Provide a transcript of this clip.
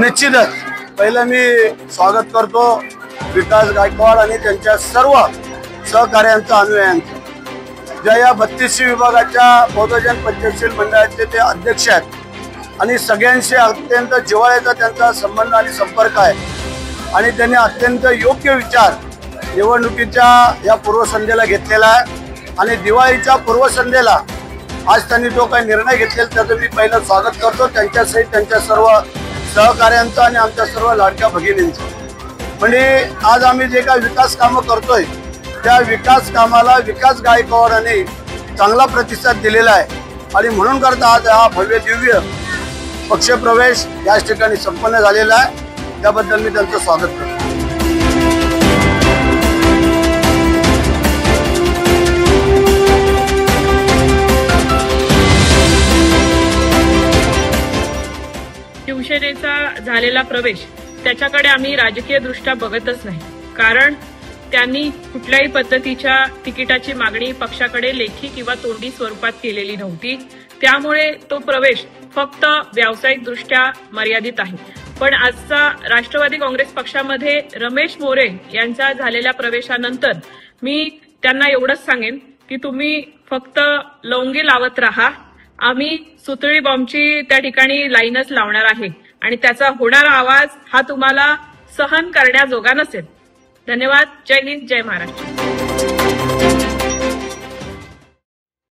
निश्चितच पहिलं मी स्वागत करतो विकास गायकवाड आणि त्यांच्या सर्व सहकार्यांचं अनुयायांचं, ज्या या 32 विभागाच्या बहुजन पंचायत मंडळाचे ते अध्यक्ष आहेत आणि सगळ्यांशी अत्यंत जिव्हाळ्याचा त्यांचा संबंध आणि संपर्क आहे आणि त्यांनी अत्यंत योग्य विचार निवडणुकीच्या या पूर्वसंध्येला घेतलेला आहे आणि दिवाळीच्या पूर्वसंध्येला आज त्यांनी जो काही निर्णय घेतलेला त्याचं मी पहिलं स्वागत करतो, त्यांच्यासहित त्यांच्या सर्व सहकार्यांचं आणि आमच्या सर्व लाडक्या भगिनींचं। म्हणजे आज आम्ही जे काही विकास कामं करतोय त्या विकास कामाला विकास गायकवाडांनी चांगला प्रतिसाद दिलेला आहे आणि म्हणून करता आज हा भव्य दिव्य पक्षप्रवेश याच ठिकाणी संपन्न झालेला आहे, त्याबद्दल मी त्यांचं स्वागत करतो। शिवसेनेचा झालेला प्रवेश त्याच्याकडे आम्ही राजकीय दृष्ट्या बघतच नाही, कारण त्यांनी कुठल्याही पद्धतीच्या तिकिटाची मागणी पक्षाकडे लेखी किंवा तोंडी स्वरूपात केलेली नव्हती। त्यामुळे तो प्रवेश फक्त व्यावसायिक दृष्ट्या मर्यादित आहे। पण आजचा राष्ट्रवादी काँग्रेस पक्षामध्ये रमेश मोरे यांचा झालेल्या प्रवेशानंतर मी त्यांना एवढंच सांगेन की तुम्ही फक्त लवंगी लावत राहा, आम्ही सुतळी बॉम्बची त्या ठिकाणी लाईनच लावणार आहे आणि त्याचा होणारा आवाज हा तुम्हाला सहन करण्याजोगा नसेल। धन्यवाद। जय हिंद, जय महाराष्ट्र।